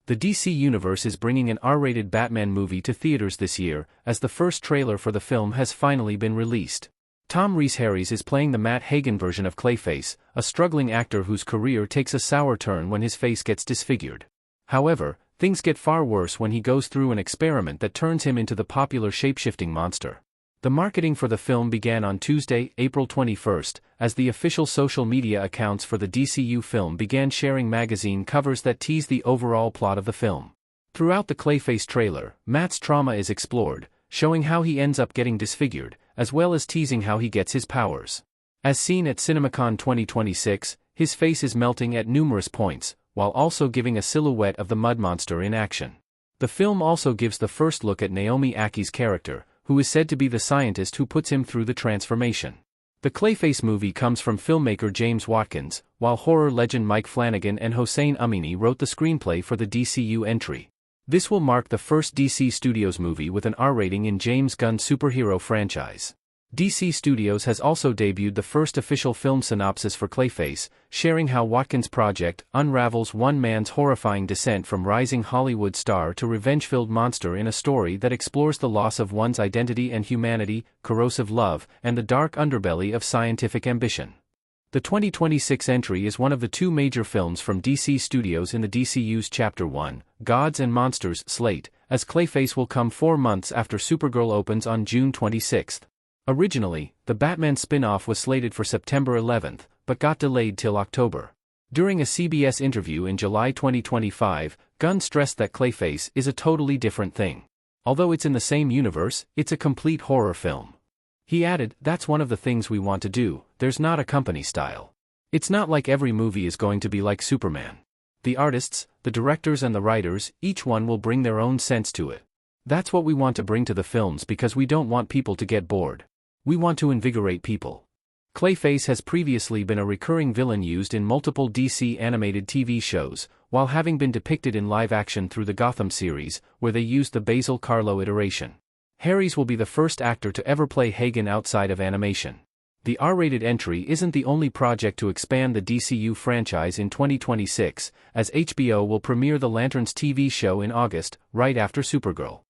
The DC Universe is bringing an R-rated Batman movie to theaters this year, as the first trailer for the film has finally been released. Tom Rhys Harries is playing the Matt Hagen version of Clayface, a struggling actor whose career takes a sour turn when his face gets disfigured. However, things get far worse when he goes through an experiment that turns him into the popular shapeshifting monster. The marketing for the film began on Tuesday, April 21st, as the official social media accounts for the DCU film began sharing magazine covers that tease the overall plot of the film. Throughout the Clayface trailer, Matt's trauma is explored, showing how he ends up getting disfigured, as well as teasing how he gets his powers. As seen at CinemaCon 2026, his face is melting at numerous points, while also giving a silhouette of the mud monster in action. The film also gives the first look at Naomi Aki's character, who is said to be the scientist who puts him through the transformation. The Clayface movie comes from filmmaker James Watkins, while horror legend Mike Flanagan and Hossein Amini wrote the screenplay for the DCU entry. This will mark the first DC Studios movie with an R rating in James Gunn's superhero franchise. DC Studios has also debuted the first official film synopsis for Clayface, sharing how Watkins' project unravels one man's horrifying descent from rising Hollywood star to revenge-filled monster in a story that explores the loss of one's identity and humanity, corrosive love, and the dark underbelly of scientific ambition. The 2026 entry is one of the two major films from DC Studios in the DCU's Chapter 1, Gods and Monsters slate, as Clayface will come 4 months after Supergirl opens on June 26. Originally, the Batman spin-off was slated for September 11, but got delayed till October. During a CBS interview in July 2025, Gunn stressed that Clayface is a totally different thing. Although it's in the same universe, it's a complete horror film. He added, "That's one of the things we want to do, there's not a company style. It's not like every movie is going to be like Superman. The artists, the directors and the writers, each one will bring their own sense to it. That's what we want to bring to the films because we don't want people to get bored. We want to invigorate people." Clayface has previously been a recurring villain used in multiple DC animated TV shows, while having been depicted in live action through the Gotham series, where they used the Basil Karlo iteration. Harries will be the first actor to ever play Hagen outside of animation. The R-rated entry isn't the only project to expand the DCU franchise in 2026, as HBO will premiere the Lanterns TV show in August, right after Supergirl.